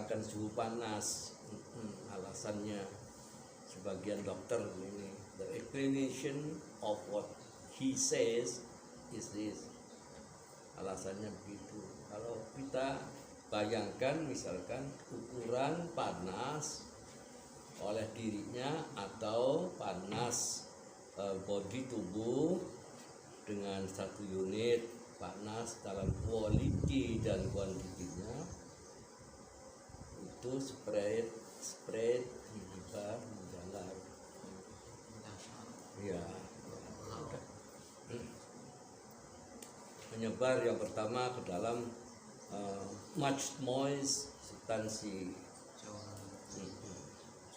kurangkan suhu panas. Alasannya sebagian dokter ini, the explanation of what he says is this. Alasannya begitu. Kalau kita bayangkan misalkan ukuran panas oleh dirinya atau panas body tubuh dengan satu unit panas dalam quality dan kuantitinya itu spread menyebar menjalar, ya, menyebar yang pertama ke dalam much moist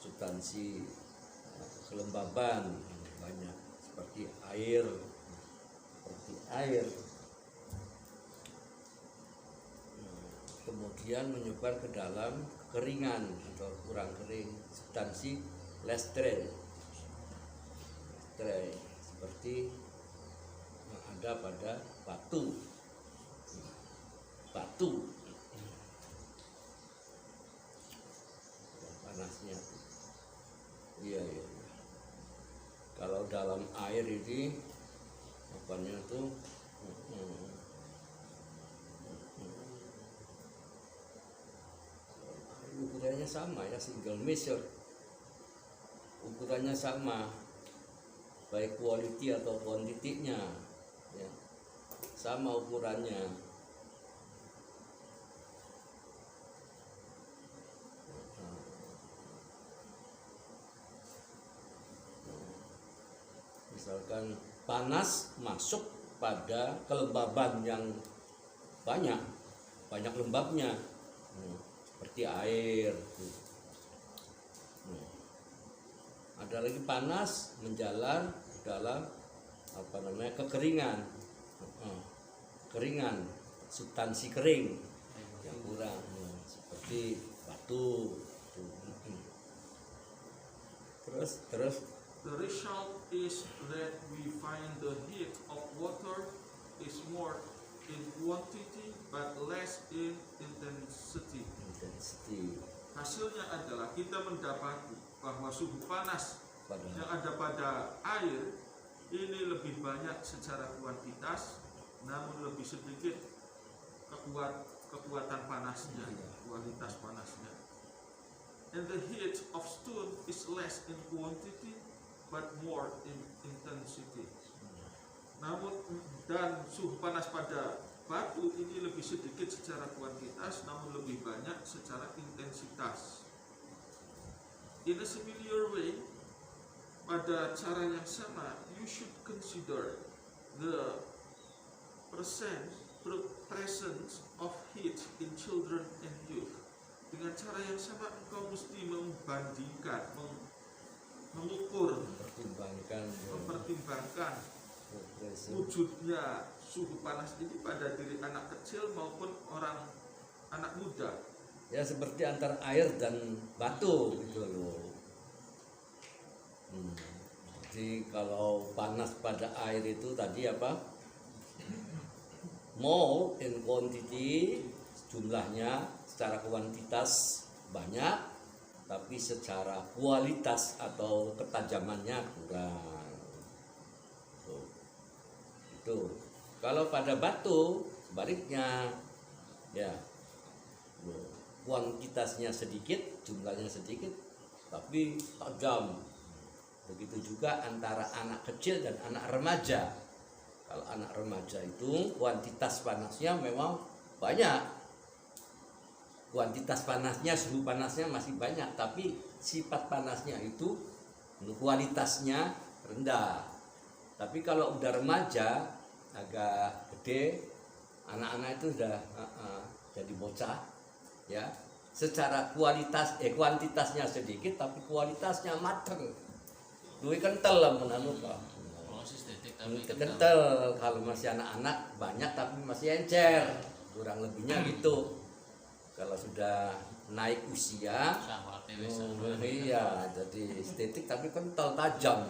substansi kelembaban banyak seperti air, kemudian menyebar ke dalam kekeringan atau kurang kering, substansi less dry seperti yang ada pada batu panasnya. Iya. Kalau dalam air ini apanya tuh ukurannya sama ya, single measure, ukurannya sama baik quality atau quantity-nya ya, sama ukurannya. Misalkan panas masuk pada kelembaban yang banyak lembabnya, seperti air. Ada lagi panas menjalar dalam kekeringan, substansi kering yang kurang, seperti batu. Terus the result is that we find the heat of water is more in quantity but less in intensity. Hasilnya adalah kita mendapati bahwa suhu panas yang ada pada air ini lebih banyak secara kuantitas, namun lebih sedikit kekuatan panasnya, kualitas panasnya. And the heat of stone is less in quantity but more in intensity. Namun dan suhu panas pada batu ini lebih sedikit secara kuantitas, namun lebih banyak secara intensitas. In a similar way, pada cara yang sama, you should consider the presence of heat in children and youth. Dengan cara yang sama, engkau mesti membandingkan, mengukur, mempertimbangkan wujudnya suhu panas ini pada diri anak kecil maupun anak muda. Ya, seperti antara air dan batu gitu loh. Jadi kalau panas pada air itu tadi apa? More in quantity, jumlahnya secara kuantitas banyak, tapi secara kualitas atau ketajamannya kurang. Itu. Kalau pada batu sebaliknya, ya, kuantitasnya sedikit, jumlahnya sedikit, tapi tajam. Begitu juga antara anak kecil dan anak remaja. Kalau anak remaja itu kuantitas panasnya memang banyak. Kuantitas panasnya, suhu panasnya masih banyak, tapi sifat panasnya itu kualitasnya rendah. Tapi kalau udah remaja, agak gede, anak-anak itu sudah jadi bocah, ya. Secara kuantitasnya sedikit, tapi kualitasnya mateng. Duit kental lah menurut Pak. Kental. Kalau masih anak-anak banyak tapi masih encer, kurang lebihnya gitu. Kalau sudah naik usia, iya, jadi estetik tapi kental, tajam.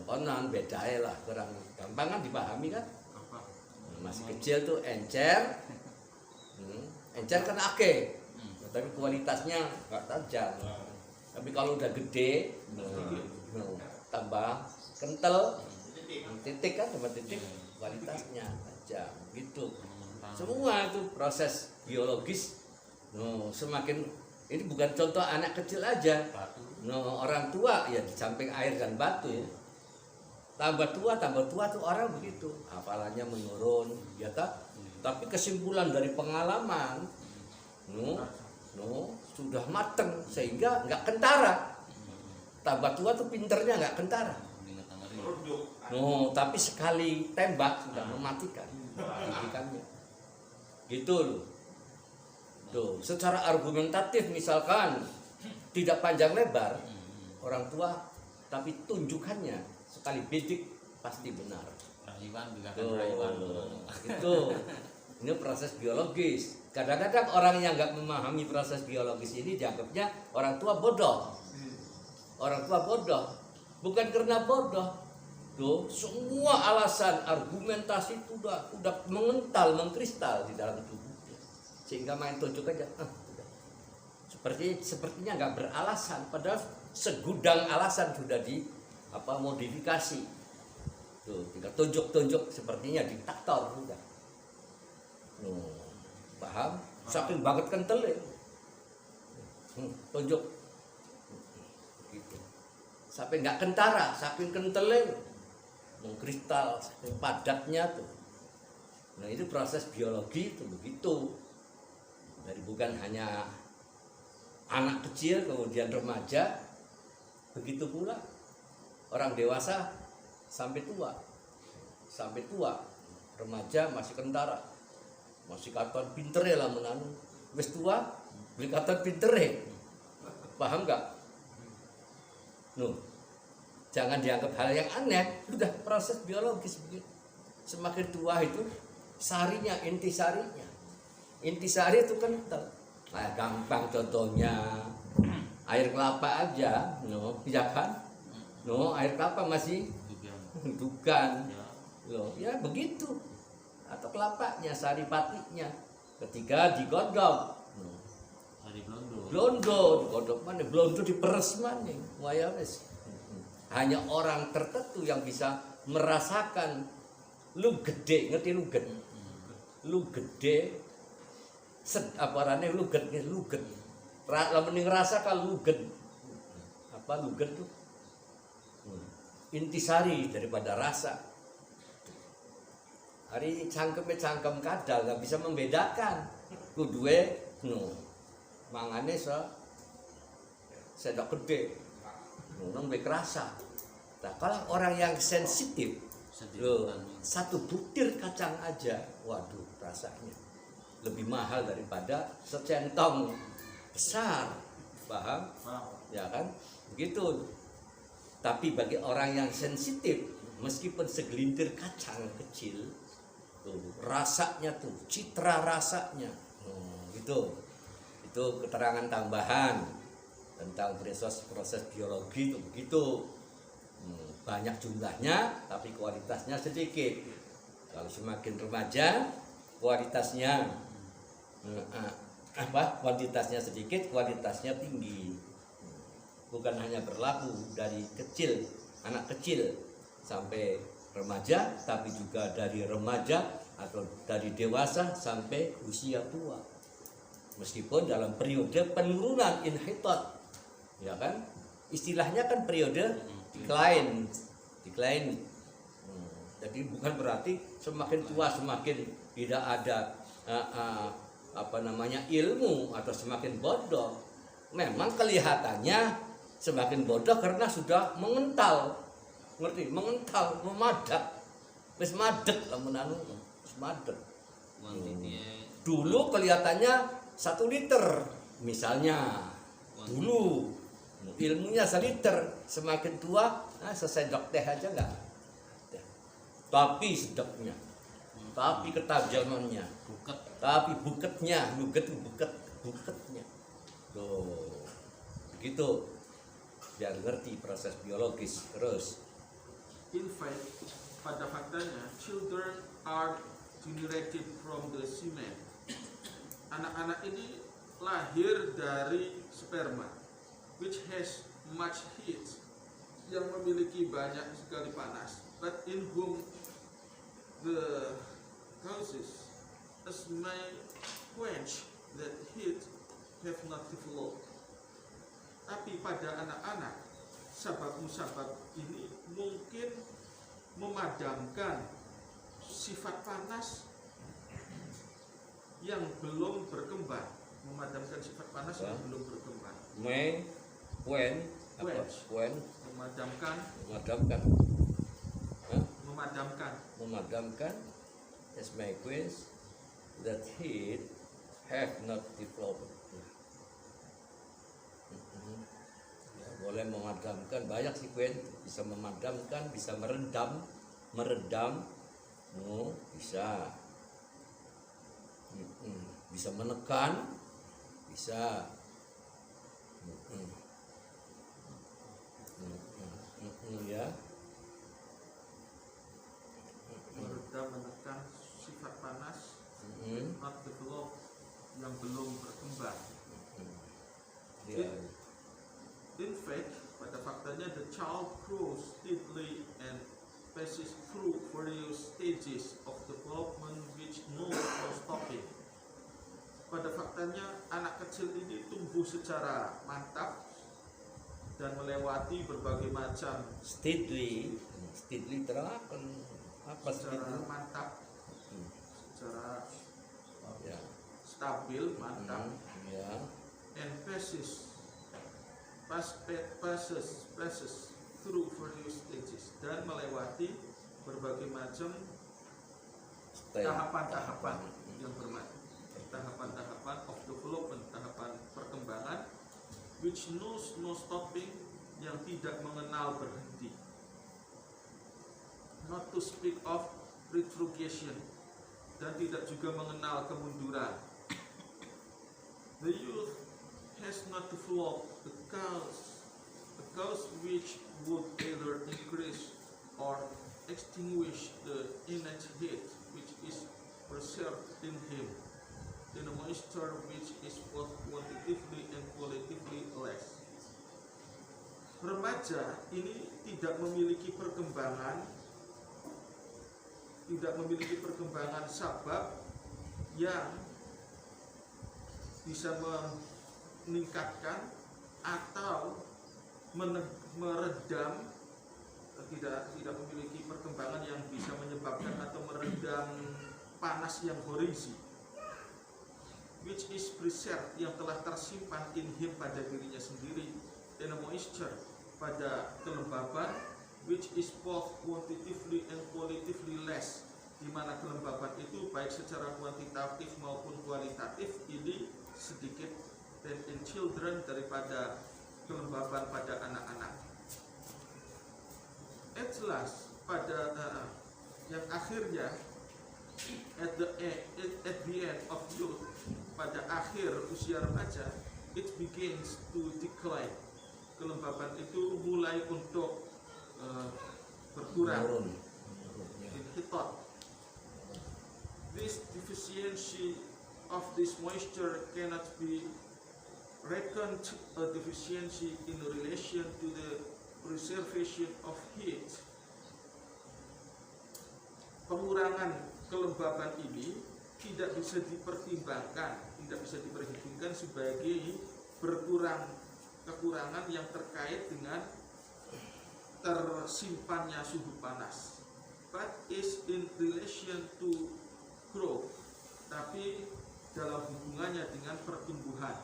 Onan beda lah, kurang gampang kan dipahami kan. Masih kecil tuh encer, encer kan akeh, tapi kualitasnya nggak tajam. Tapi kalau udah gede, tambah kental, titik kan tambah titik, kualitasnya tajam gitu. Semua itu proses biologis. Semakin ini bukan contoh anak kecil aja. Orang tua ya di samping air dan batu ya. Tambah tua tuh orang begitu, hafalannya menurun, ya tak? Tapi kesimpulan dari pengalaman, sudah mateng sehingga nggak kentara. Tambah tua tuh pinternya nggak kentara. Tapi sekali tembak sudah mematikan didikannya. Gitu loh. Tuh, secara argumentatif misalkan tidak panjang lebar orang tua, tapi tunjukkannya sekali bidik pasti benar. Itu ini proses biologis. Kadang-kadang orang yang nggak memahami proses biologis ini dianggapnya orang tua bodoh. Orang tua bodoh, bukan karena bodoh. Tuh, semua alasan argumentasi itu udah mengental, mengkristal di dalam tubuhnya. Sehingga main tunjuk aja, sepertinya nggak beralasan, padahal segudang alasan sudah modifikasi. Tuh, tinggal tunjuk sepertinya diktator sudah. Paham? Saking banget kental ya. Tunjuk. Gitu. Sampai nggak kentara, saking kentalnya, mengkristal, saking padatnya tuh. Nah itu proses biologi itu begitu. Dari bukan hanya anak kecil kemudian remaja, begitu pula orang dewasa sampai tua, remaja masih kentara, masih katon pintere lah menanu, wis tua beli katon pintere, paham nggak? Jangan dianggap hal yang aneh, udah proses biologis begitu. Semakin tua itu sarinya, intisari itu kental. Nah, gampang contohnya air kelapa aja, ya kan? Air kelapa masih dukan, ya begitu. Atau kelapanya, sari patinya, ketika digodok, blondo, digodok mana? Blondo diperes mana? Wayawes. Hanya orang tertentu yang bisa merasakan lu gede, ngerti luget? Lu gede, luget. Lamun ngerasakan luget. Apa luget tuh? Intisari daripada rasa. Hari cangkem kadal nggak bisa membedakan. Kuduwe mangane sedok gede. Nong berasa. Nah, kalau orang yang sensitif, satu butir kacang aja, waduh rasanya lebih mahal daripada secentong besar, paham? Ya kan? Begitu. Tapi bagi orang yang sensitif, meskipun segelintir kacang kecil, rasanya tuh, citra rasanya, gitu. Itu keterangan tambahan tentang proses biologi itu begitu. Banyak jumlahnya tapi kualitasnya sedikit. Kalau semakin remaja kualitasnya kuantitasnya sedikit, kualitasnya tinggi. Bukan hanya berlaku dari kecil, anak kecil sampai remaja, tapi juga dari remaja atau dari dewasa sampai usia tua. Meskipun dalam periode penurunan inhitot, ya kan? Istilahnya kan periode decline. Jadi bukan berarti semakin tua semakin tidak ada ilmu atau semakin bodoh. Memang kelihatannya semakin bodoh karena sudah mengental, ngerti? Mengental, memadat, wis madet lamun madet. Dulu kelihatannya 1 liter misalnya, dulu ilmunya 1 liter, semakin tua sesendok teh aja enggak. Tapi sedapnya, tapi ketajamannya, tapi buketnya, buketnya. Tuh, begitu. Biar ngerti proses biologis terus. In fact, pada faktanya, children are generated from the semen anak-anak ini lahir dari sperma, which has much heat, yang memiliki banyak sekali panas, but in whom the causes as may quench that heat have not developed. Tapi pada anak-anak, sabab-musabab ini mungkin memadamkan sifat panas yang belum berkembang, memadamkan sifat panas yang belum berkembang. May, when, Quench. when, Memadamkan, Hah? memadamkan as may quench that heat have not developed. Ya, boleh memadamkan, banyak sih Quen, bisa memadamkan, bisa meredam, bisa, bisa menekan, bisa, ya, meredam, menekan sifat panas, not develop, yang belum berkembang. ya. In fact, pada faktanya the child grows steadily and passes through various stages of development which know no stopping. Pada faktanya anak kecil ini tumbuh secara mantap dan melewati berbagai macam Steadily terakan apa secara steadily? mantap, secara Ya, stabil, mantap, ya, and passes through various stages, dan melewati berbagai macam tahapan-tahapan yang bermacam, tahapan-tahapan of development, tahapan perkembangan, which knows no stopping, yang tidak mengenal berhenti. Not to speak of retrogression, dan tidak juga mengenal kemunduran. The youth has not developed a cause which would either increase or extinguish the innate heat which is preserved in him, in a moisture which is both quantitatively and qualitatively less. Remaja ini tidak memiliki perkembangan sabab yang bisa meningkatkan atau meredam, tidak memiliki perkembangan yang bisa menyebabkan atau meredam panas yang horisi, which is preserved, yang telah tersimpan in him, pada dirinya sendiri, in a moisture, pada kelembaban, which is both quantitatively and qualitatively less, di mana kelembaban itu baik secara kuantitatif maupun kualitatif ini sedikit, than in children, daripada kelembaban pada anak-anak. At last, pada yang akhirnya, at the end of youth, pada akhir usia remaja, it begins to decline. Kelembaban itu mulai untuk berkurang. Hitot. This deficiency of this moisture cannot be reckoned a deficiency in relation to the preservation of heat. Pengurangan kelembaban ini tidak bisa dipertimbangkan, tidak bisa diperhitungkan sebagai kekurangan yang terkait dengan tersimpannya suhu panas, but is in relation to growth, tapi dalam hubungannya dengan pertumbuhan.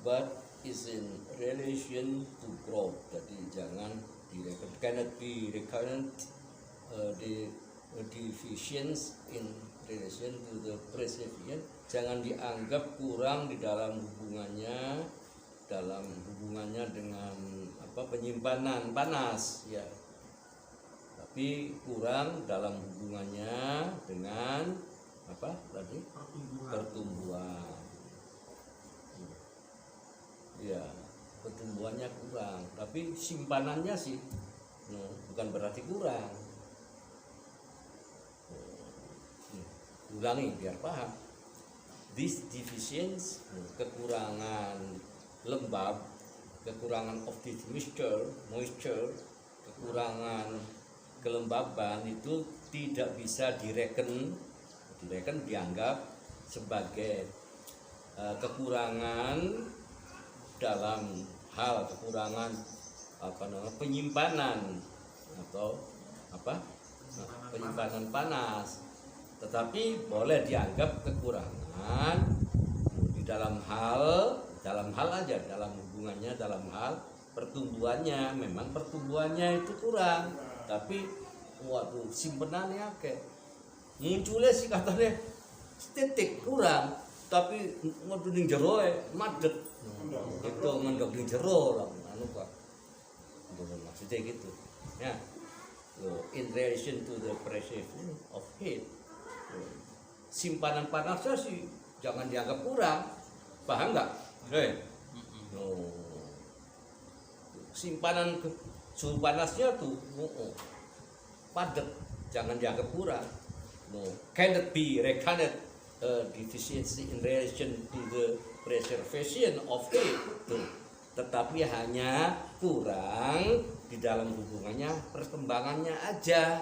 But is in relation to growth. Jadi jangan cannot be reckoned the deficiency in relation to the preservation. Jangan dianggap kurang di dalam hubungannya dengan penyimpanan panas, ya. Tapi kurang dalam hubungannya dengan pertumbuhan. Ya, pertumbuhannya kurang, tapi simpanannya sih bukan berarti kurang. ulangi biar paham. These deficiencies, kekurangan lembab, kekurangan of this moisture, kekurangan kelembaban itu tidak bisa direken dianggap sebagai kekurangan dalam hal penyimpanan atau penyimpanan panas, tetapi boleh dianggap kekurangan di dalam hal aja, dalam hubungannya, dalam hal pertumbuhannya. Memang pertumbuhannya itu kurang, tapi waduh simpenannya kayak munculnya sih katanya titik kurang, tapi ngono ning jero madet. Itu ngendok ning jero lah anu Pak. Maksudnya gitu. Ya. In relation to the preservation of heat. Simpanan panasnya sih jangan dianggap kurang. Paham enggak? Simpanan suhu panasnya tuh padat, jangan dianggap kurang. Cannot be reckoned deficiency in relation to the preservation of heat. Tetapi hanya kurang di dalam hubungannya, perkembangannya aja.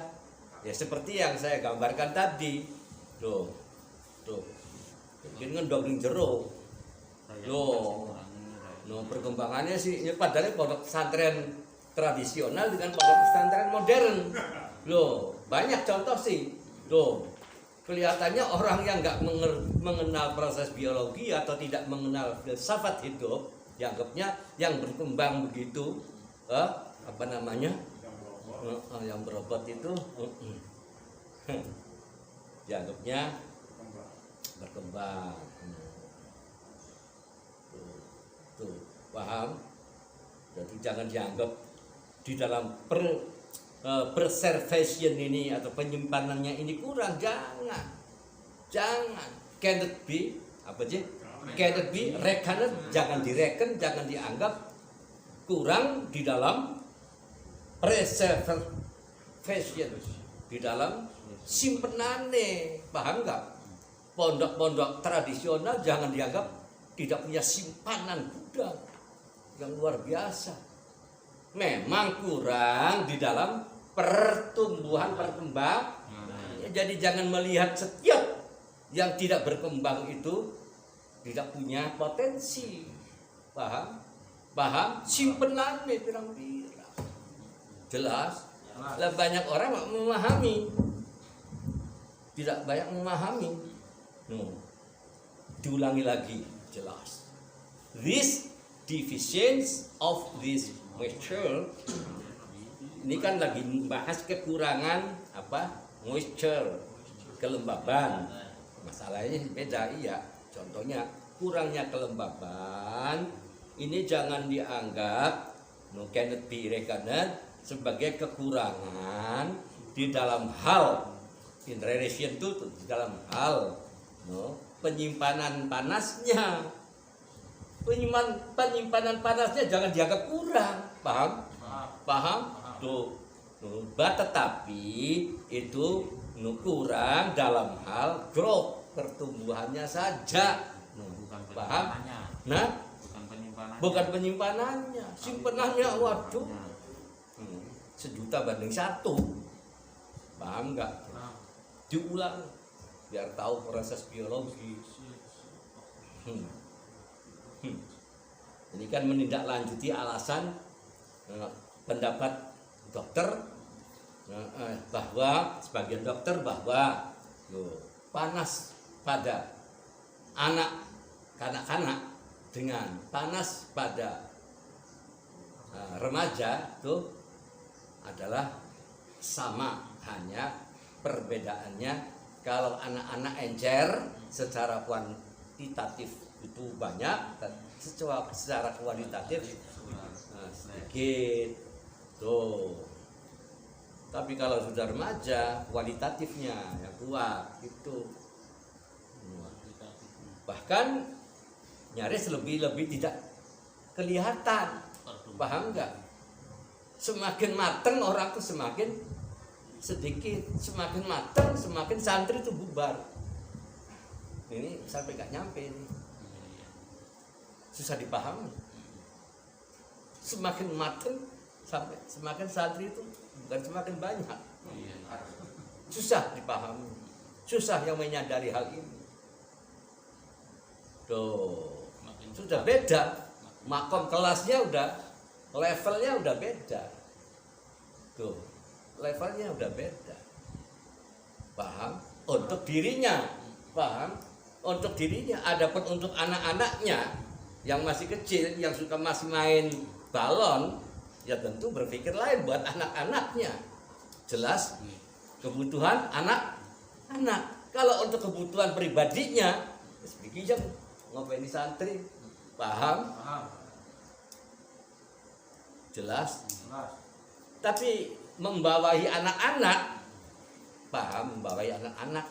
Ya seperti yang saya gambarkan tadi. Tuh. Ini ngendok ning jero. Perkembangannya sih ya padahal pondok pesantren tradisional dengan pondok pesantren modern. Banyak contoh sih. Kelihatannya orang yang nggak mengenal proses biologi atau tidak mengenal filsafat hidup, dianggapnya yang berkembang begitu, yang berobat itu, dianggapnya berkembang. Tuh, paham? Jadi jangan dianggap di dalam preservation ini atau penyimpanannya ini kurang, jangan. Cannot be reckoned, jangan direken, jangan dianggap kurang di dalam preservation, di dalam simpenannya. Paham nggak? Pondok-pondok tradisional jangan dianggap tidak punya simpanan gudang yang luar biasa. Memang kurang di dalam perkembangan. Jadi jangan melihat setiap yang tidak berkembang itu tidak punya potensi. Paham? Simpenannya pirang-pirang. Jelas? Lah banyak orang memahami. Tidak banyak memahami. Diulangi lagi, jelas. This deficiency of this moisture, ini kan lagi bahas kekurangan moisture, kelembaban. Masalahnya beda, iya. Contohnya kurangnya kelembaban ini jangan dianggap cannot be reckoned sebagai kekurangan di dalam hal in relation to, di dalam hal penyimpanan panasnya. Penyimpanan panasnya jangan dianggap kurang. Paham? Tuh. Tetapi itu kurang dalam hal growth, pertumbuhannya saja. Paham? Bukan penyimpanannya. Simpenannya waduh. 1.000.000 banding 1. Paham enggak? Diulang biar tahu proses biologi. Ini kan menindaklanjuti alasan pendapat dokter bahwa sebagian dokter bahwa panas pada kanak-kanak dengan panas pada remaja itu adalah sama, hanya perbedaannya kalau anak-anak encer secara kuantitatif itu banyak, dan secara kualitatif sedikit tuh. Tapi kalau sudah remaja kualitatifnya yang kuat itu. Bahkan nyaris lebih tidak kelihatan. Paham enggak? Semakin mateng orang tuh semakin sedikit, semakin mateng semakin santri itu bubar. ini sampai nggak nyampe ini, susah dipahami. Semakin mateng sampai semakin santri itu bukan semakin banyak, susah dipahami, susah yang menyadari hal ini. Tuh, sudah beda, makom kelasnya udah, levelnya udah beda. Tuh, levelnya udah beda. Paham? Untuk dirinya, paham? Untuk dirinya. Adapun untuk anak-anaknya yang masih kecil, yang suka masih main balon, ya tentu berpikir lain buat anak-anaknya. Jelas kebutuhan anak-anak. Kalau untuk kebutuhan pribadinya, sedikit ngopi di santri, paham? Jelas. Tapi membawahi anak-anak, paham? Membawahi anak-anak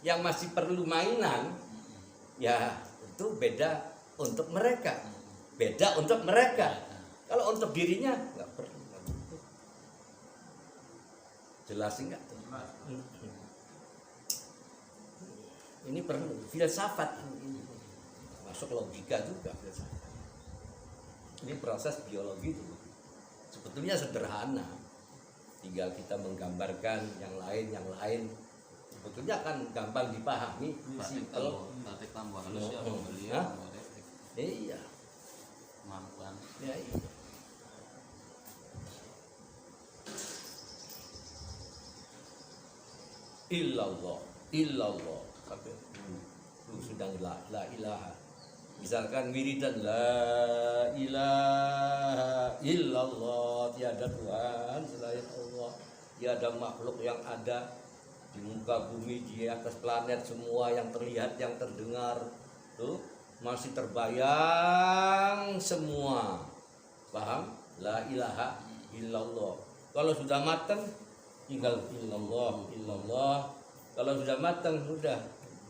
yang masih perlu mainan, ya itu beda untuk mereka, beda untuk mereka. Kalau untuk dirinya nggak perlu. Jelas enggak? Ini perlu filsafat ini. Masuk logika juga filsafat. Ini proses biologi dulu. Sebetulnya sederhana. Tinggal kita menggambarkan yang lain. Sebetulnya kan gampang dipahami. Kalau tambah halus ya, iya. Kemampuan. Ya, iya. Illallah. Sampai sudah la ilaha. Misalkan wiridan la ilaha illallah, tiada Tuhan selain Allah, tiada makhluk yang ada di muka bumi, di atas planet, semua yang terlihat, yang terdengar, tuh masih terbayang semua. Paham? La ilaha illallah. Kalau sudah matang tinggal illallah. Kalau sudah matang sudah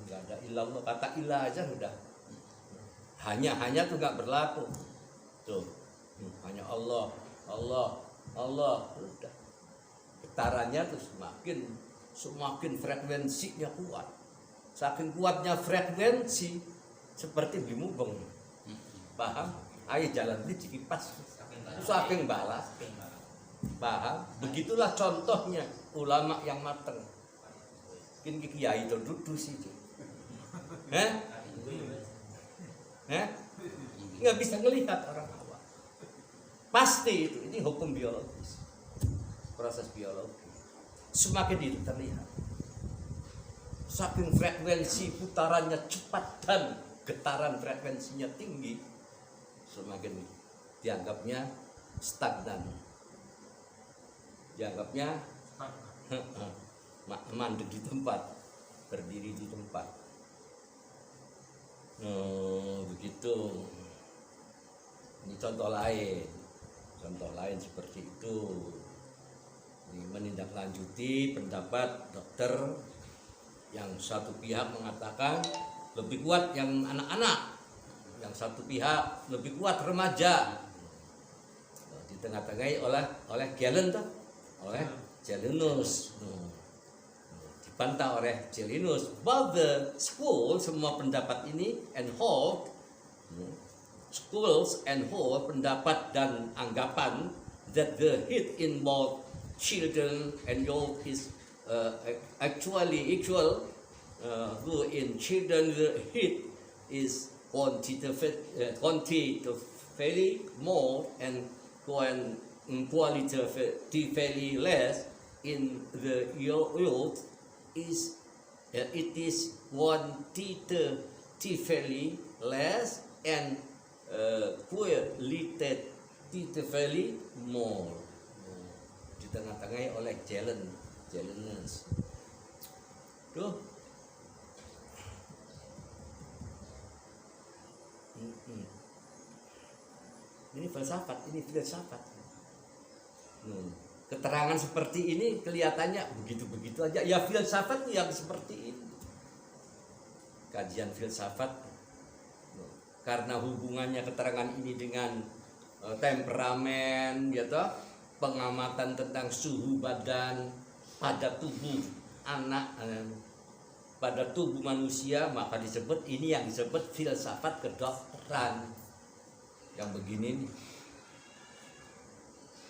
enggak ada illallah, kata ilah aja sudah. Hanya tuh nggak berlaku. Tuh, hanya Allah udah. Getarannya tuh semakin frekuensinya kuat. Saking kuatnya frekuensi seperti beli mubeng. Paham? Ayo jalan di Cikipas. Saking balas. Paham? Begitulah contohnya ulama yang mateng. Mungkin kiai itu duduk sih. Nggak bisa ngelihat orang awam. Pasti itu, ini hukum biologis, proses biologi. Semakin itu terlihat, saking frekuensi putarannya cepat dan getaran frekuensinya tinggi, semakin dianggapnya stagnan, dianggapnya mandek di tempat, berdiri di tempat. Begitu. Ini contoh lain seperti itu. Ini menindaklanjuti pendapat dokter yang satu pihak mengatakan lebih kuat yang anak-anak, yang satu pihak lebih kuat remaja. Di tengah-tengahi oleh Galen tuh, oleh Jalinus. Dibantah oleh Jalinus. But the school, semua pendapat ini and hold, schools and hold pendapat dan anggapan that the heat in both children and youth is actually equal. Who in children the heat is quantitatively more and qualitatively less. In the youth is it is quantitatively less and qualitatively more. Di tengah-tengah oleh Jalinus. Tuh. Ini filsafat. Keterangan seperti ini kelihatannya begitu-begitu aja. Ya filsafat yang seperti ini. Kajian filsafat karena hubungannya keterangan ini dengan temperamen, gitu, pengamatan tentang suhu badan pada tubuh anak, pada tubuh manusia, maka disebut ini yang disebut filsafat kedokteran. Yang begini nih.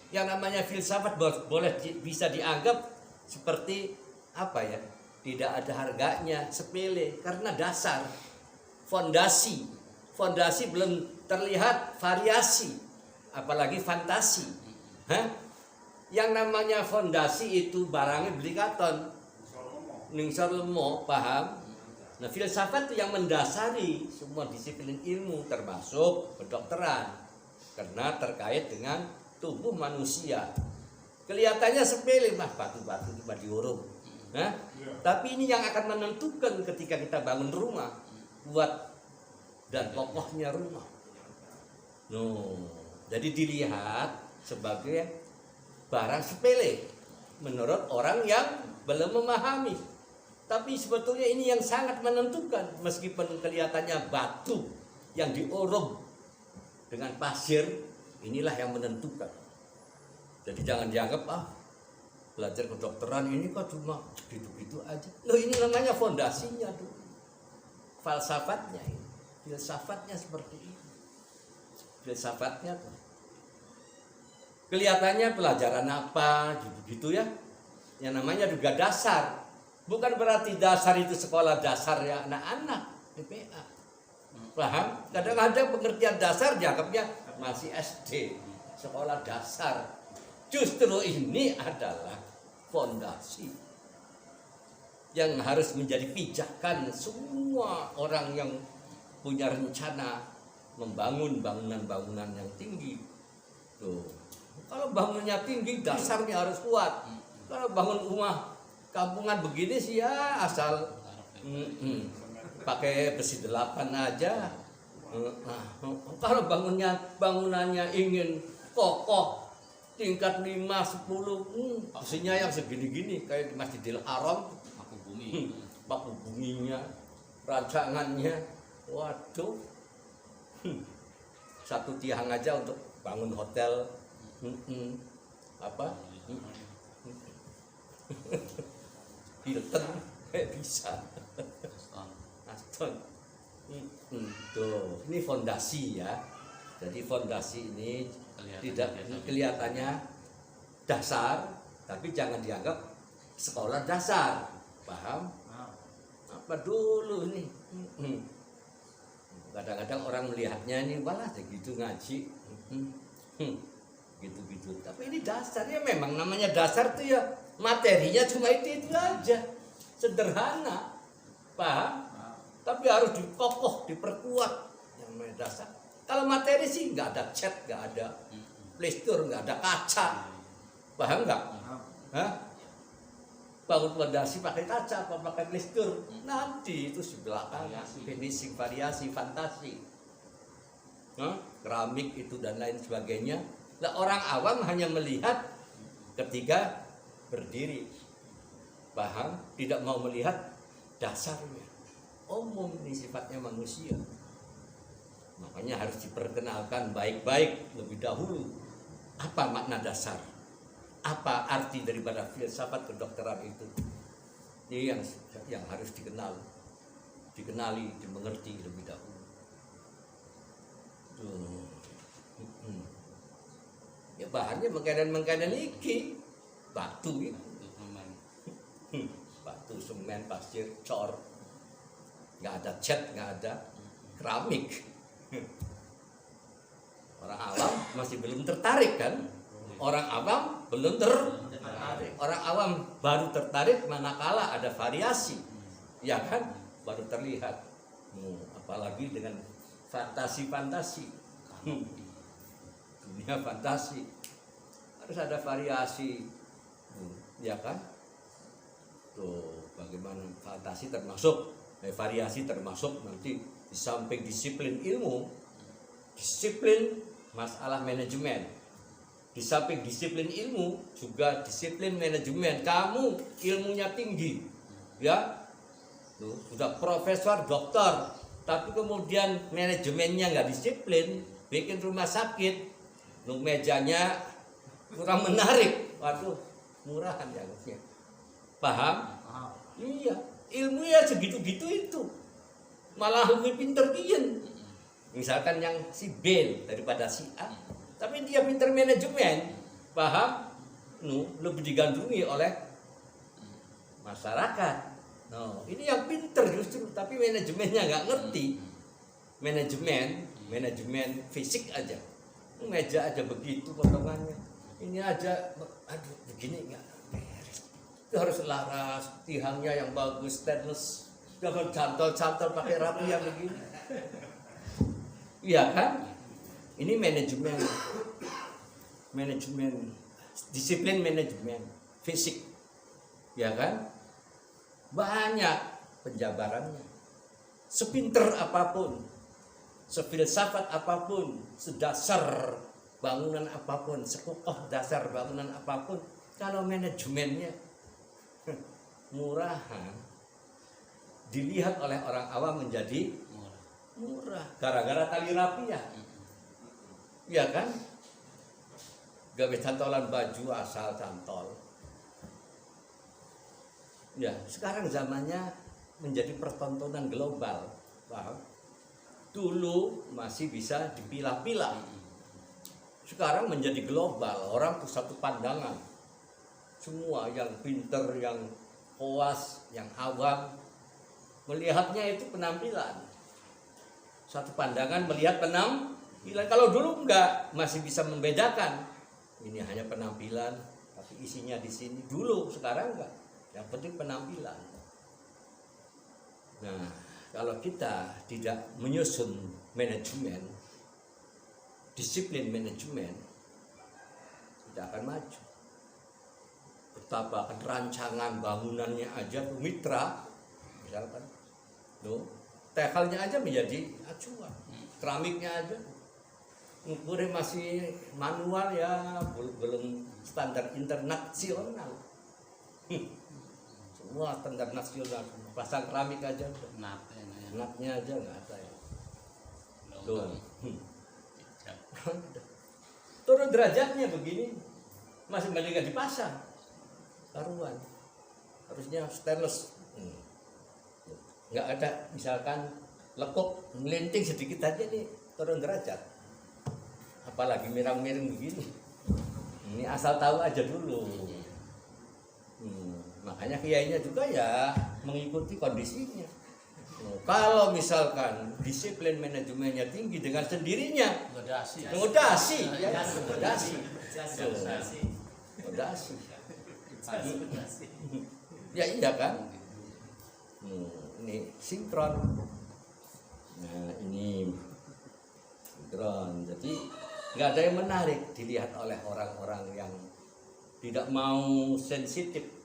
Yang namanya filsafat boleh bisa dianggap seperti apa ya? Tidak ada harganya, sepele karena dasar, fondasi. Fondasi belum terlihat variasi, apalagi fantasi. Hah? Yang namanya fondasi itu barangnya beli katon. Ningsor lemo, paham? Nah, filsafat itu yang mendasari semua disiplin ilmu termasuk kedokteran karena terkait dengan tubuh manusia. Kelihatannya sepele, mah batu-batu cuma diurung. Nah, tapi ini yang akan menentukan ketika kita bangun rumah, buat dan kokohnya rumah. Jadi dilihat sebagai barang sepele menurut orang yang belum memahami. Tapi sebetulnya ini yang sangat menentukan, meskipun kelihatannya batu yang diurung dengan pasir, inilah yang menentukan. Jadi jangan dianggap belajar kedokteran ini kok cuma gitu-gitu aja. Loh, ini namanya fondasinya tuh. Falsafatnya ini. Filsafatnya seperti ini. Filsafatnya tuh. Kelihatannya pelajaran apa gitu-gitu ya. Yang namanya juga dasar. Bukan berarti dasar itu sekolah dasar ya anak-anak TPA. Paham? Kadang-kadang pengertian dasar dianggapnya masih SD, sekolah dasar. Justru ini adalah fondasi yang harus menjadi pijakan semua orang yang punya rencana membangun bangunan-bangunan yang tinggi. Tuh. Kalau bangunnya tinggi, dasarnya harus kuat. Kalau bangun rumah kampungan begini sih ya asal pakai besi 8 aja. Kalau bangunannya ingin kokoh tingkat 5, 10, besinya yang segini-gini kayak di Masjidil Haram, Paku bumi. paku buminya, rancangannya, waduh, satu tiang aja untuk bangun hotel, apa? Hilton bisa. Aston. Tuh, ini fondasi ya. Jadi fondasi ini kelihatannya dasar, tapi jangan dianggap sekolah dasar. Paham? Apa dulu nih? Kadang-kadang orang melihatnya ini malah segitu ngaji. Gitu-gitu. Tapi ini dasarnya memang namanya dasar tuh ya. Materinya cuma itu aja, sederhana, paham? Tapi harus dikokoh, diperkuat yang namanya dasar. Kalau materi sih nggak ada cat, nggak ada plastur, nggak ada kaca, paham nggak? Bangun fondasi pakai kaca apa pakai plastur? Nanti itu di belakang finishing, variasi, fantasi, keramik itu dan lain sebagainya. Nah, orang awam hanya melihat ketika berdiri, paham? Tidak mau melihat dasarnya. Umum ini sifatnya manusia. Makanya harus diperkenalkan baik-baik lebih dahulu. Apa makna dasar? Apa arti daripada filsafat kedokteran itu? Ini yang harus dikenali, dimengerti lebih dahulu. Ya bahannya mengkaden iki. Batu itu, batu, semen, pasir, cor, nggak ada cat, nggak ada keramik. Orang awam masih belum tertarik kan? Orang awam belum tertarik. Orang awam baru tertarik manakala ada variasi, ya kan? Baru terlihat. Apalagi dengan fantasi-fantasi, dunia fantasi harus ada variasi. Ya kan? Tuh, bagaimana fantasi termasuk variasi termasuk nanti di samping disiplin ilmu, disiplin masalah manajemen. Di samping disiplin ilmu juga disiplin manajemen. Kamu ilmunya tinggi, ya, tuh, sudah profesor, doktor, tapi kemudian manajemennya nggak disiplin, bikin rumah sakit, mejanya kurang menarik, waduh, murahan ya harusnya. Paham? Iya. ilmu ya segitu-gitu itu. Malah lebih pinter kian. Misalkan yang si B daripada si A, tapi dia pinter manajemen, paham? Lebih digandrungi oleh masyarakat. No, ini yang pinter justru, tapi manajemennya nggak ngerti. Manajemen fisik aja. Meja aja begitu potongannya. Ini aja, aduh begini nggak beres. Itu harus laras, tiangnya yang bagus, stainless. Jangan cantol-cantol pakai rapi yang begini. Iya kan? Ini manajemen, disiplin manajemen fisik, ya kan? Banyak penjabarannya. Sepinter apapun, sefilsafat apapun, sedasar bangunan apapun, sekokoh dasar bangunan apapun, kalau manajemennya murahan, dilihat oleh orang awam menjadi murah. Gara-gara tali rapi ya. Iya kan? Gawe cantolan baju asal cantol. Ya, sekarang zamannya menjadi pertontonan global. Paham? Dulu masih bisa dipilah-pilah. Sekarang menjadi global, orang tuh satu pandangan. Semua yang pinter, yang koas, yang awam melihatnya itu penampilan. Satu pandangan melihat penampilan. Kalau dulu enggak, masih bisa membedakan. Ini hanya penampilan, tapi isinya di sini. Dulu, sekarang enggak. Yang penting penampilan. Nah, kalau kita tidak menyusun manajemen, disiplin manajemen, tidak akan maju. Betapa rancangan bangunannya aja tuh mitra, misalkan, tekelnya aja menjadi acuan, keramiknya aja, ngukurnya masih manual ya, belum standar internasional. Semua standar nasional, pasang keramik aja, natnya aja nggak ada ya. Turun derajatnya begini, masih mendingan dipasang taruhan, harusnya stainless. Nggak ada, misalkan lekuk melinting sedikit aja nih turun derajat, apalagi miring-miring begini. Ini asal tahu aja dulu. Makanya kiainya juga ya mengikuti kondisinya. Kalau misalkan disiplin manajemennya tinggi, dengan sendirinya ngodasi. Ya iya kan? Ini sinkron. Nah ini sinkron. Jadi nggak ada yang menarik dilihat oleh orang-orang yang tidak mau sensitif.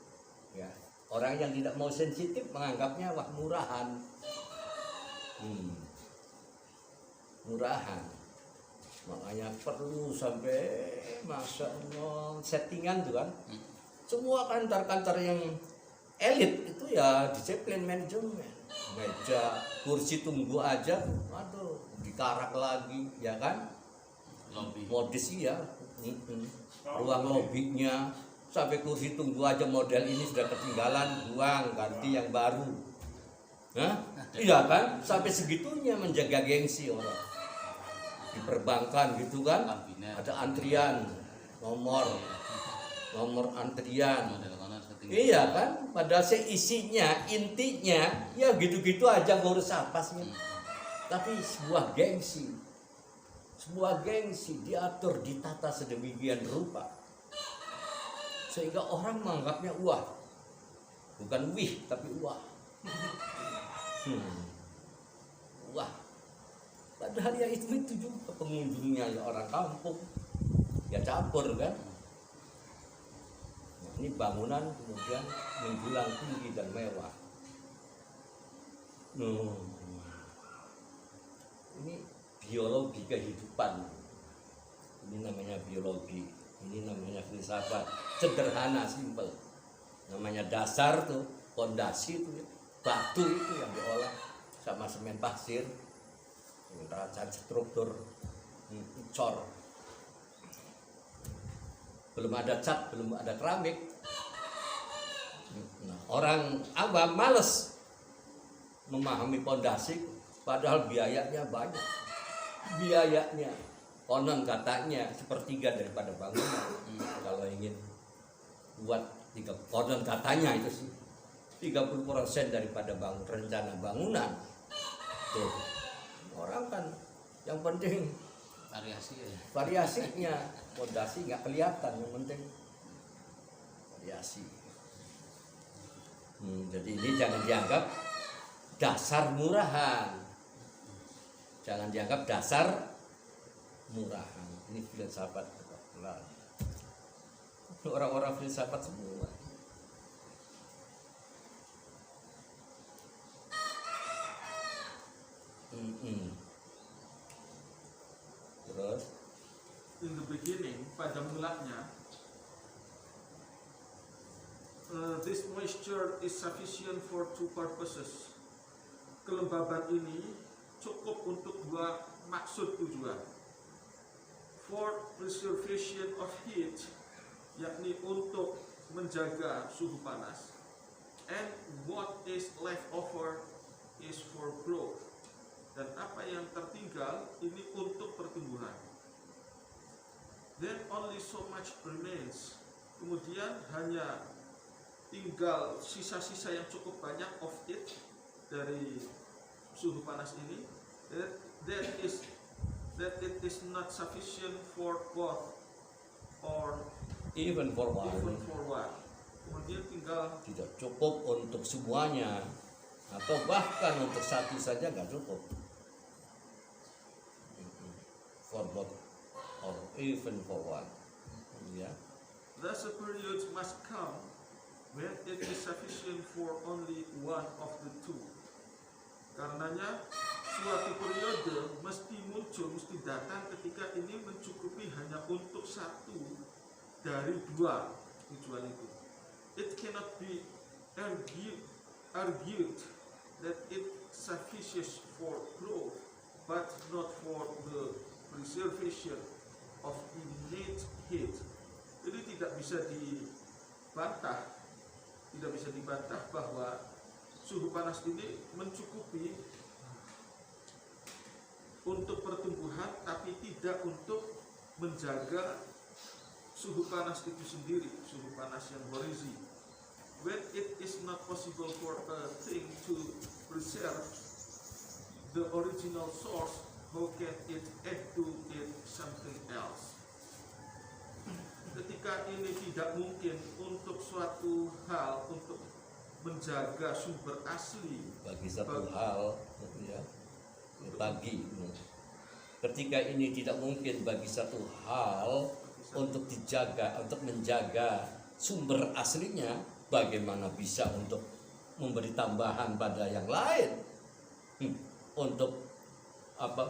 Ya, orang yang tidak mau sensitif menganggapnya wah murahan. Murahan. Makanya perlu sampai Masya Allah settingan tuh kan. Semua kantor-kantor yang elit itu ya disiplin manajemen. Meja, kursi tunggu aja, aduh dikarak lagi, ya kan? Modis ya, ruang lobbynya sampai kursi tunggu aja model ini sudah ketinggalan, buang, ganti yang baru. Iya kan? Sampai segitunya menjaga gengsi orang. Di perbankan gitu kan, ada antrian, nomor antrian. Iya kan? Padahal seisinya, intinya, ya gitu-gitu aja ngurus apasnya. Tapi sebuah gengsi diatur, ditata sedemikian rupa sehingga orang menganggapnya wah, bukan wih tapi wah. Wah, padahal ya itu juga pengunjungnya ya orang kampung ya campur kan. Nah, ini bangunan kemudian menjulang tinggi dan mewah. Ini biologi kehidupan. Ini namanya biologi, ini namanya filsafat. Sederhana, simpel. Namanya dasar tuh, fondasi tuh ya. Batu itu yang diolah sama semen pasir, rancang struktur, cor. Belum ada cat, belum ada keramik. Nah, orang awam males memahami pondasi, padahal biayanya banyak. Biayanya konon katanya sepertiga daripada bangunan. Kalau ingin buat konon katanya itu sih 30% daripada rencana bangunan. Tuh, orang kan yang penting Variasi ya. variasinya, pondasi nggak kelihatan, yang penting variasi. Jadi ini jangan dianggap dasar murahan, jangan dianggap dasar murahan. Ini filsafat orang-orang filsafat semua. Terus In the beginning, pada mulanya, this moisture is sufficient for two purposes. Kelembaban ini cukup untuk dua maksud tujuan. For preservation of heat, yakni untuk menjaga suhu panas, and what is left over is for growth. Dan apa yang tertinggal ini untuk pertumbuhan. Then only so much remains. Kemudian hanya tinggal sisa-sisa yang cukup banyak of it dari suhu panas ini. That it is not sufficient for both or even for one, Kemudian tinggal tidak cukup untuk semuanya, atau bahkan untuk satu saja nggak cukup. For both or even for one. Ya. thus a period must come when it is sufficient for only one of the two. Karenanya suatu periode mesti muncul, mesti datang ketika ini mencukupi hanya untuk satu dari dua tujuan itu. It cannot be argued that it suffices for growth, but not for the preservation of innate heat. Jadi tidak bisa dibantah bahwa suhu panas ini mencukupi untuk pertumbuhan, tapi tidak untuk menjaga suhu panas itu sendiri, suhu panas yang berisi. When it is not possible for a thing to preserve the original source, how can it add to it something else? Ketika ini tidak mungkin untuk suatu hal untuk menjaga sumber asli Bagi satu hal, ya, ketika ini tidak mungkin bagi satu hal untuk dijaga, untuk menjaga sumber aslinya, bagaimana bisa untuk memberi tambahan pada yang lain? Untuk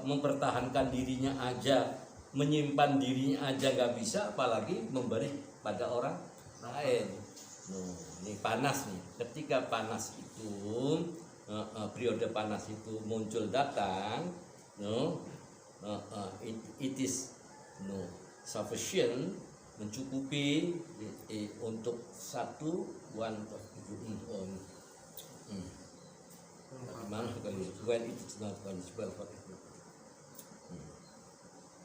mempertahankan dirinya aja, menyimpan dirinya aja nggak bisa, apalagi memberi pada orang lain. Ini panas nih. Ketika panas itu, periode panas itu muncul datang, it is sufficient, mencukupi untuk satu one of bagaimana when it is not possible for it.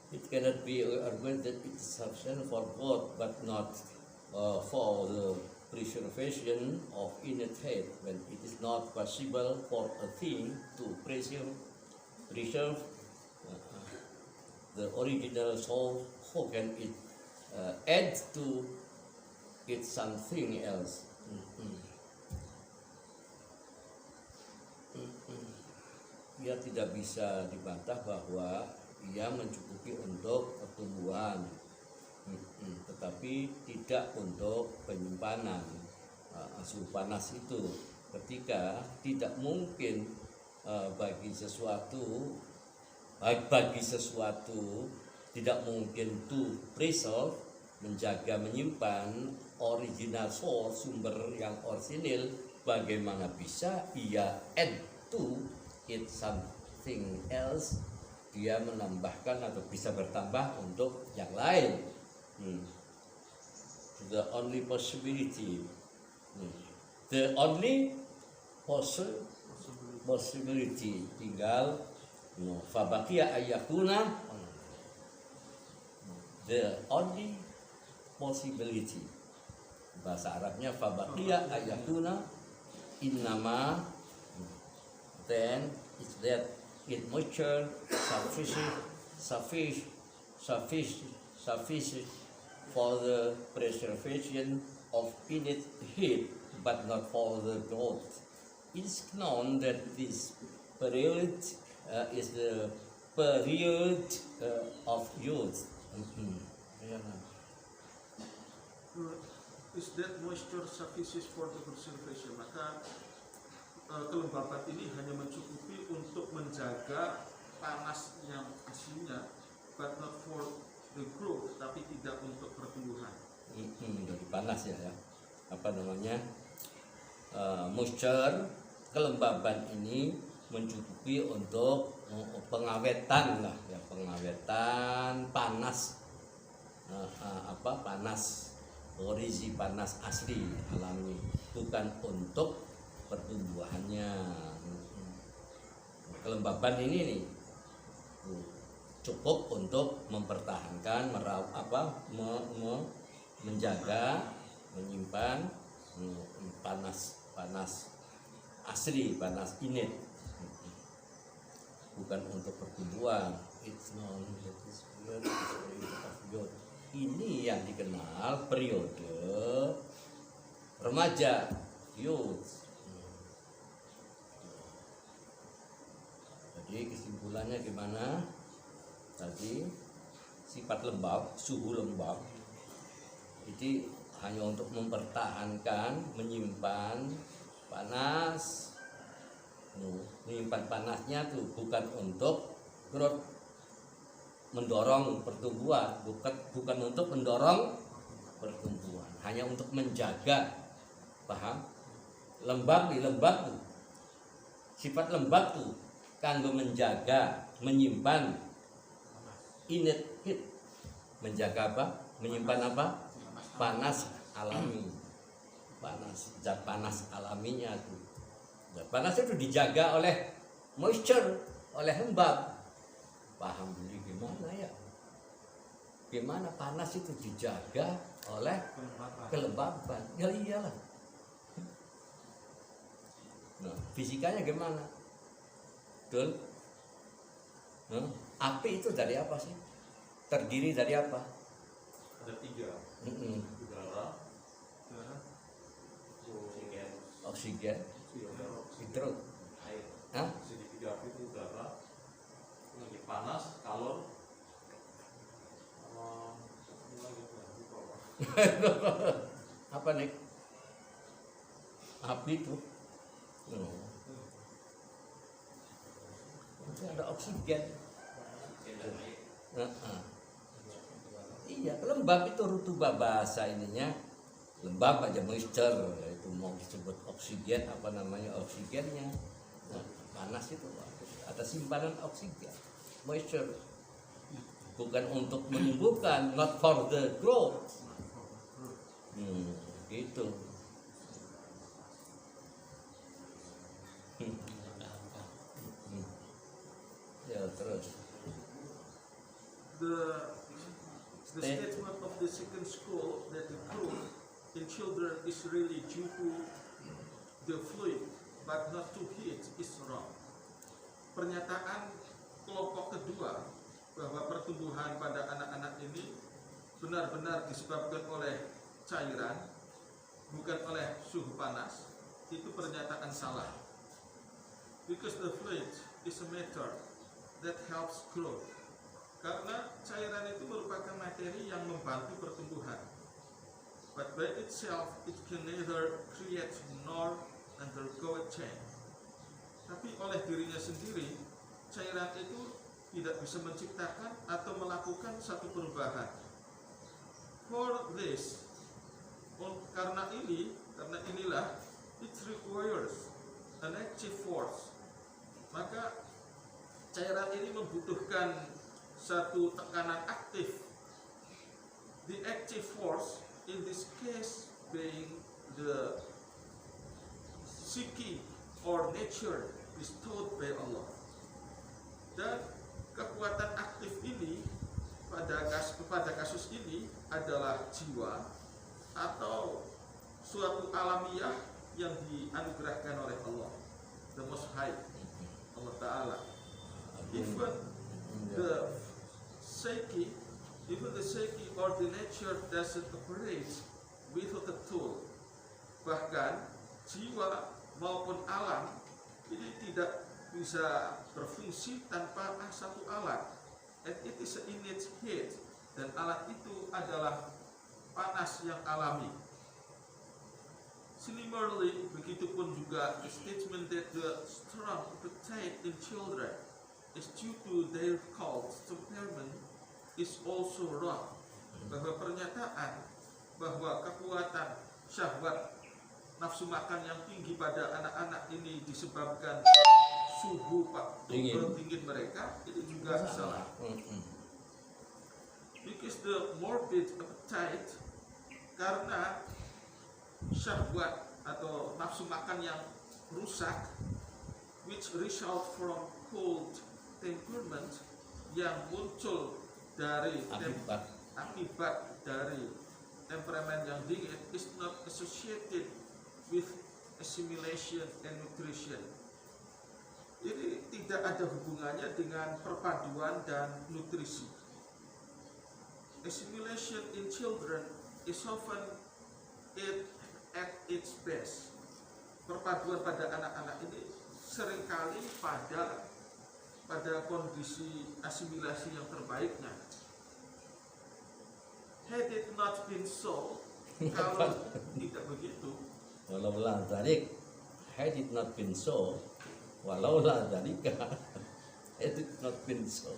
It cannot be argued that it is sufficient for both, but not for the preservation of innate heat, when it is not possible for a thing to preserve the original soul. How can it add to it something else? Ia tidak bisa dibantah bahwa ia mencukupi untuk pertumbuhan, tetapi tidak untuk penyimpanan suhu panas itu. Ketika tidak mungkin bagi sesuatu tidak mungkin to preserve, menjaga, menyimpan original source, sumber yang orisinil, bagaimana bisa ia add to it something else, dia menambahkan atau bisa bertambah untuk yang lain. The only possibility, the only possibility, tinggal fabakia ayakuna, the only possibility. Bahasa Arabnya fabakia ayakuna innama, then is that it mature sufficient for the preservation of innate heat, but not for the growth. It's known that this period is the period of youth. Is that moisture sufficient for the preservation? Maka kelembaban ini hanya mencukupi untuk menjaga panas yang aslinya, but not for the growth, tapi tidak untuk pertumbuhan. Jadi panas ya, apa namanya, moisture, kelembaban ini mencukupi untuk pengawetan lah ya, pengawetan panas, panas origin, panas asli alami, bukan untuk pertumbuhannya. Kelembaban ini nih cukup untuk mempertahankan, menjaga, menyimpan panas asli, panas innate, bukan untuk pertumbuhan. It's known that this period is period of youth. Ini yang dikenal periode remaja, youth. Jadi kesimpulannya gimana? Tadi sifat lembab, suhu lembab itu hanya untuk mempertahankan, menyimpan panas. Menyimpan panasnya tuh bukan untuk growth, mendorong pertumbuhan, bukan untuk mendorong pertumbuhan, hanya untuk menjaga. Paham? Lembab tuh, sifat lembab tuh kanggo menjaga, menyimpan innate heat, menjaga apa? Menyimpan apa? Panas alami, zat panas alaminya tuh. Zat panas itu dijaga oleh moisture, oleh lembab. Paham dulu gimana ya? Gimana panas itu dijaga oleh kelembaban? Ya iyalah. Nah, fisikanya gimana? Betul? Api itu dari apa sih? Terdiri dari apa? Ada 3. Udara, Oksigen, hidro. air. Hah? Segitiga api itu udara, lagi panas, kalor, Apa nih? Api itu. Itu ada oksigen. Iya, lembab itu rutubah, bahasa ininya lembab aja, moisture, itu mau disebut oksigen, apa namanya oksigennya. Panas itu ada simpanan oksigen, moisture, bukan untuk menumbuhkan, not for the growth. Gitu. Ya terus. The statement of the second school that the growth in children is really due to the fluid but not to heat is wrong. Pernyataan kelompok kedua bahwa pertumbuhan pada anak-anak ini benar-benar disebabkan oleh cairan, bukan oleh suhu panas, itu pernyataan salah. Because the fluid is a matter that helps growth. Karena cairan itu merupakan materi yang membantu pertumbuhan. But by itself, it can neither create nor undergo a change. Tapi oleh dirinya sendiri, cairan itu tidak bisa menciptakan atau melakukan satu perubahan. For this, karena inilah, it requires an active force. Maka cairan ini membutuhkan satu tekanan aktif. The active force in this case being the psyche or nature bestowed by Allah. Dan kekuatan aktif ini pada kasus ini adalah jiwa atau suatu alamiah yang dianugerahkan oleh Allah, the Most High, Allah Ta'ala. Even the psyche or the nature doesn't operate without a tool. Bahkan jiwa maupun alam ini tidak bisa berfungsi tanpa satu alat. And it is in its head. Dan alat itu adalah panas yang alami. Similarly, begitupun juga the statement that the strong appetite in children is due to their cold temperament is also wrong. Bahwa pernyataan bahwa kekuatan syahwat nafsu makan yang tinggi pada anak-anak ini disebabkan suhu dingin mereka, itu juga salah. Because the morbid appetite, karena syahwat atau nafsu makan yang rusak, which result from cold temperament, yang muncul dari akibat dari temperamen yang dingin, is not associated with assimilation and nutrition. Ini tidak ada hubungannya dengan perpaduan dan nutrisi. Assimilation in children is often at its best. Perpaduan pada anak-anak ini seringkali pada kondisi asimilasi yang terbaiknya. Had it not been so, kalau tidak begitu, walaulah dzalik, had it not been so, walaulah dzalika, had it not been so.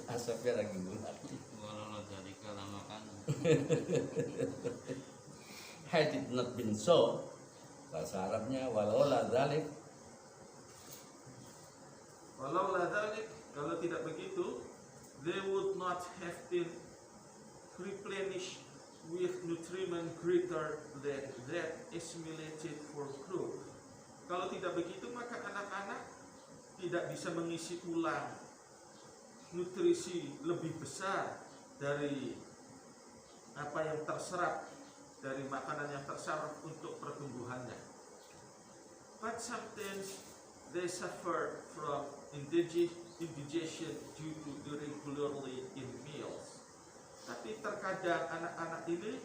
Asapnya lagi bulat. Walaulah dzalika lamakan. Had it not been so, bahasa Arabnya walaulah dzalik. walaulah dzalik, kalau tidak begitu, they would not have been replenished with nutriment greater than that assimilated for growth. Kalau tidak begitu, maka anak-anak tidak bisa mengisi ulang nutrisi lebih besar dari apa yang terserap dari makanan yang terserap untuk pertumbuhannya. But sometimes they suffer from indigestion due to irregularly in meals. Tapi terkadang anak-anak ini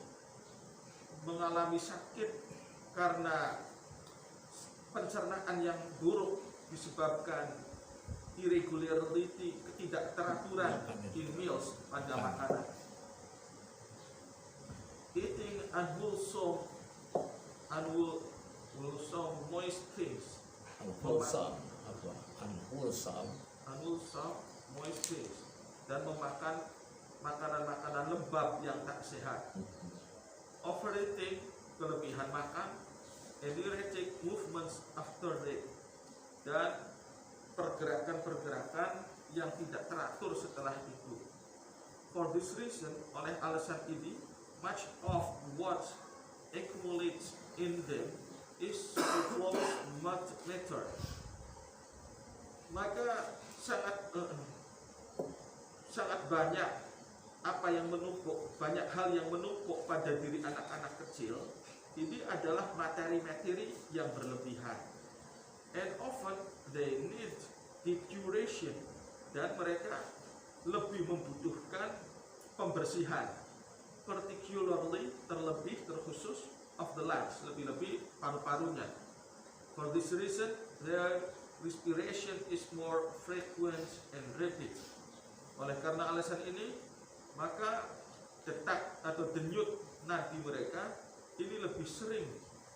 mengalami sakit karena pencernaan yang buruk disebabkan irregularity, ketidakteraturan in meals pada makanan. Eating unwholesome moist things. Unwholesome, apa? Unwholesome Moist things, dan memakan makanan-makanan lembab yang tak sehat. Overeating, kelebihan makan, and erratic movements after it, dan pergerakan-pergerakan yang tidak teratur setelah itu. For this reason, oleh alasan ini, much of what accumulates in them is superfluous matter. Maka sangat banyak banyak hal yang menumpuk pada diri anak-anak kecil ini adalah materi-materi yang berlebihan. And often they need depuration, dan mereka lebih membutuhkan pembersihan, particularly terkhusus of the lungs, lebih-lebih paru-parunya. For this reason, their respiration is more frequent and rapid. Oleh karena alasan ini, maka detak atau denyut nadi mereka ini lebih sering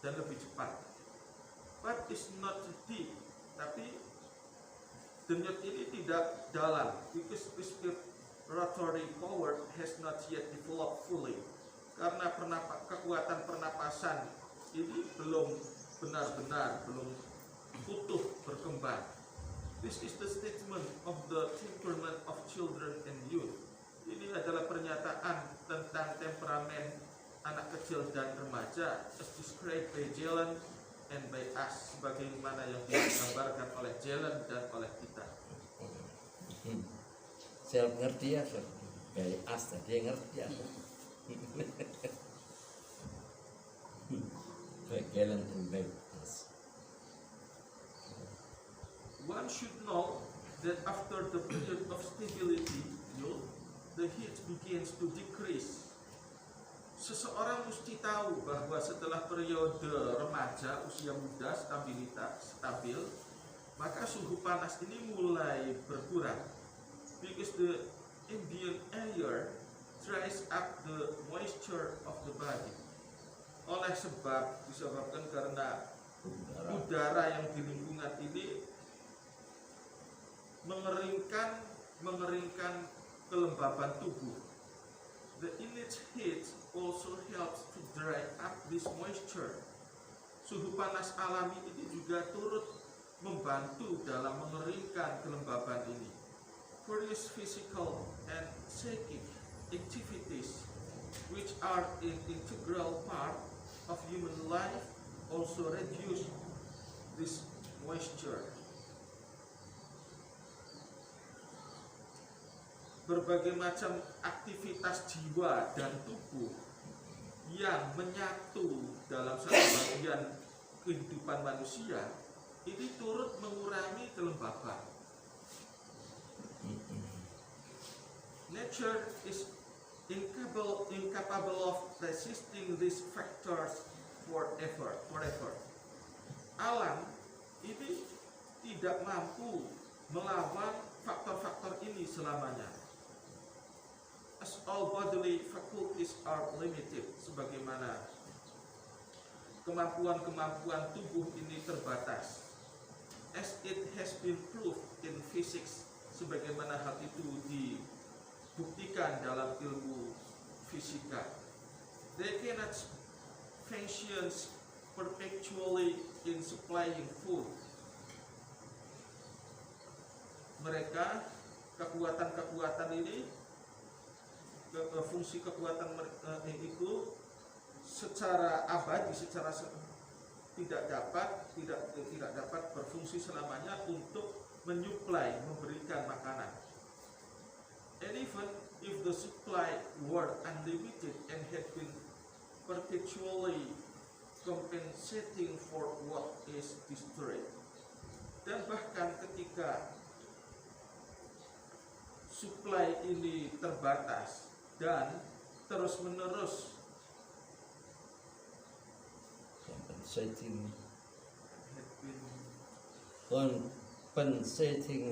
dan lebih cepat. But it's not deep, tapi denyut ini tidak dalam, because respiratory power has not yet developed fully. Karena kekuatan pernapasan ini belum benar-benar, belum utuh berkembang. This is the statement of the temperament of children and youth. Ini adalah pernyataan tentang temperamen anak kecil dan remaja, as described by Jelen and by us, sebagaimana yang digambarkan oleh Jalen dan oleh kita. Self ngerti ya, Sir. Kayak as tadi yang ngerti ya. Baik Galen and baik as. One should know that after the period of stability, the heat begins to decrease. Seseorang mesti tahu bahwa setelah periode remaja, usia muda, stabil, maka suhu panas ini mulai berkurang. Because the ambient air dries up the moisture of the body. Disebabkan karena udara yang di lingkungan ini mengeringkan kelembaban tubuh. The innate heat also helps to dry up this moisture. Suhu panas alami ini juga turut membantu dalam mengeringkan kelembaban ini. Various physical and psychic activities which are an integral part of human life also reduce this moisture. Berbagai macam aktivitas jiwa dan tubuh yang menyatu dalam satu bagian kehidupan manusia ini turut mengurangi kelembaban. Nature is incapable of resisting these factors forever. Alam ini tidak mampu melawan faktor-faktor ini selamanya. As all bodily faculties are limited, sebagaimana kemampuan-kemampuan tubuh ini terbatas. As it has been proved in physics, sebagaimana hal itu dibuktikan dalam ilmu fisika. They cannot function perpetually in supplying food. Mereka, kekuatan-kekuatan ini, fungsi kekuatan itu secara abadi, tidak dapat berfungsi selamanya untuk menyuplai, memberikan makanan. And even if the supply were unlimited and had been perpetually compensating for what is destroyed, dan bahkan ketika supply ini terbatas dan terus-menerus compensating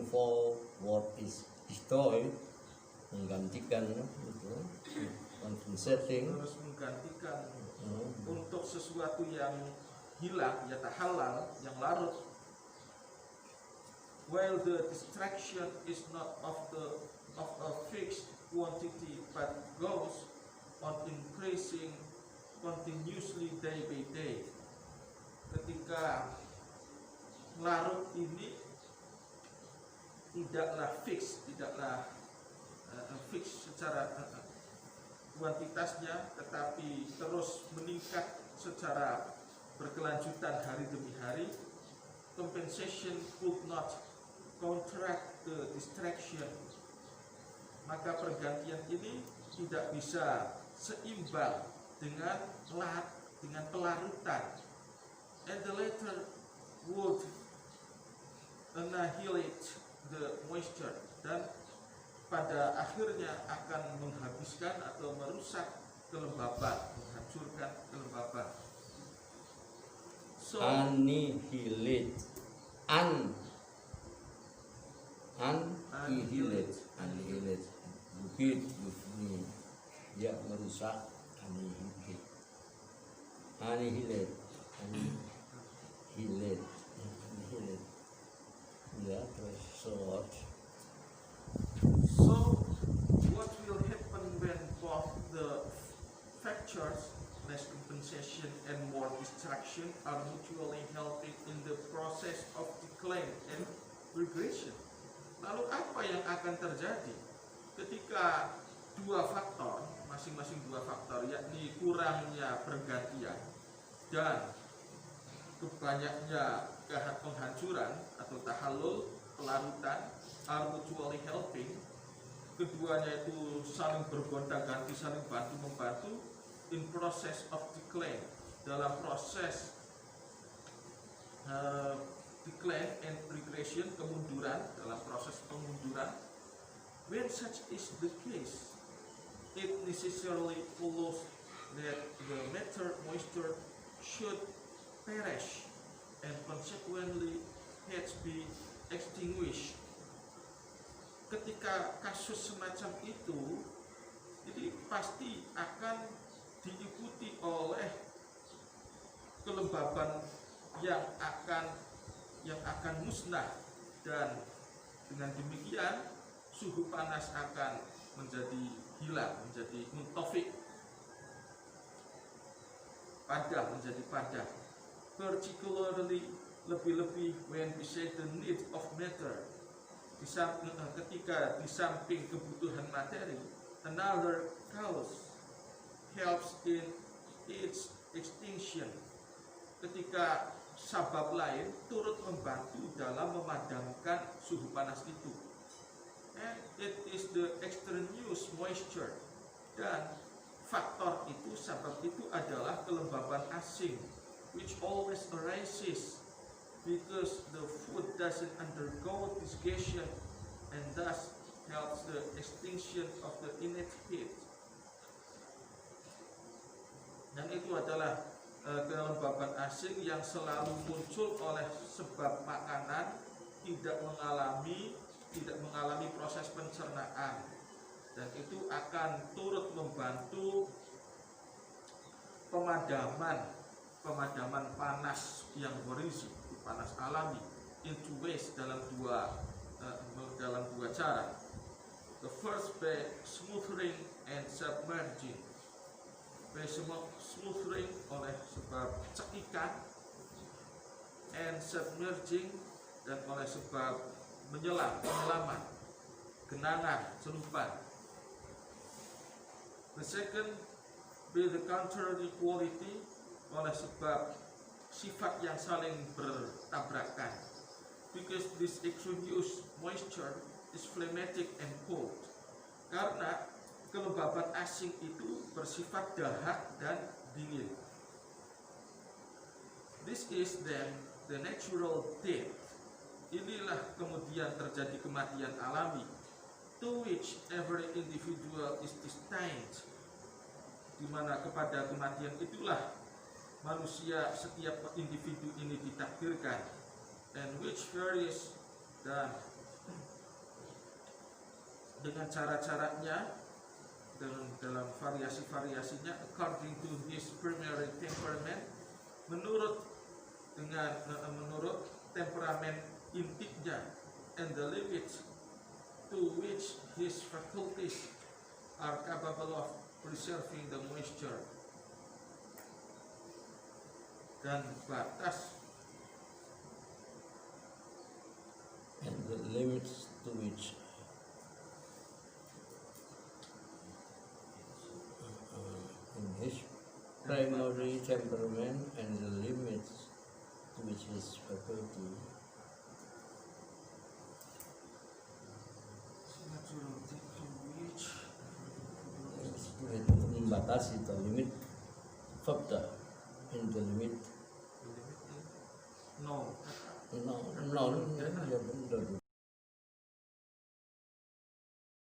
for what is destroyed, menggantikan itu, compensating, terus menggantikan untuk sesuatu yang hilang, ya halal, yang larut. While the distraction is not of a fixed quantity but goes on increasing continuously day by day. Ketika larut ini tidaklah fix secara kuantitasnya, tetapi terus meningkat secara berkelanjutan hari demi hari. Compensation could not counteract the distraction, maka pergantian ini tidak bisa seimbang dengan pelarutan. And the latter would annihilate the moisture, dan pada akhirnya akan menghabiskan atau merusak kelembaban, menghancurkan kelembaban. So, annihilate, bukit ini ya, merusak, annihilate ya, terus so what will happen when both the factors, less compensation and more distraction, are mutually helping in the process of decline and regression? Lalu apa yang akan terjadi ketika dua faktor, masing-masing dua faktor, yakni kurangnya pergantian dan banyaknya penghancuran atau tahallul, pelarutan, are mutually helping. Keduanya itu saling bergonta-ganti, saling bantu-membantu in process of decline, dalam proses decline and regression, kemunduran, dalam proses pengunduran. When such is the case, it necessarily follows that the matter moisture should perish and consequently has be extinguished. Ketika kasus semacam itu, jadi pasti akan diikuti oleh kelembaban yang akan musnah, dan dengan demikian suhu panas akan menjadi hilang, menjadi muntafik, padam, menjadi padam. Particularly, lebih-lebih when we say the need of matter, ketika di samping kebutuhan materi, another cause helps in its extinction, ketika sabab lain turut membantu dalam memadamkan suhu panas itu. And it is the extraneous moisture, dan faktor itu, sabab itu adalah kelembaban asing, which always arises because the food doesn't undergo digestion and thus helps the extinction of the innate heat. Dan itu adalah kelembaban asing yang selalu muncul oleh sebab makanan tidak mengalami proses pencernaan, dan itu akan turut membantu pemadaman panas yang berisi, panas alami, into ways, dalam dua cara. The first by smothering and submerging. By smothering oleh sebab cekikan, and submerging, dan oleh sebab penyelaman, genangan, celupan. The second by the contrary quality, oleh sebab sifat yang saling bertabrakan. Because this extraneous moisture is phlegmatic and cold. Karena kelembaban asing itu bersifat dahak dan dingin. This is then the natural death. Inilah kemudian terjadi kematian alami, to which every individual is destined, di mana kepada kematian itulah manusia, setiap individu ini ditakdirkan, and which varies, dan dengan cara-caranya, dalam variasi-variasinya, according to his primary temperament, menurut temperamen intinya, and the limits to which his faculties are capable of preserving the moisture, dan batas, and the limits to which in his primary temperament, and the limits to which his faculty membatasi, the limit factor, in the limit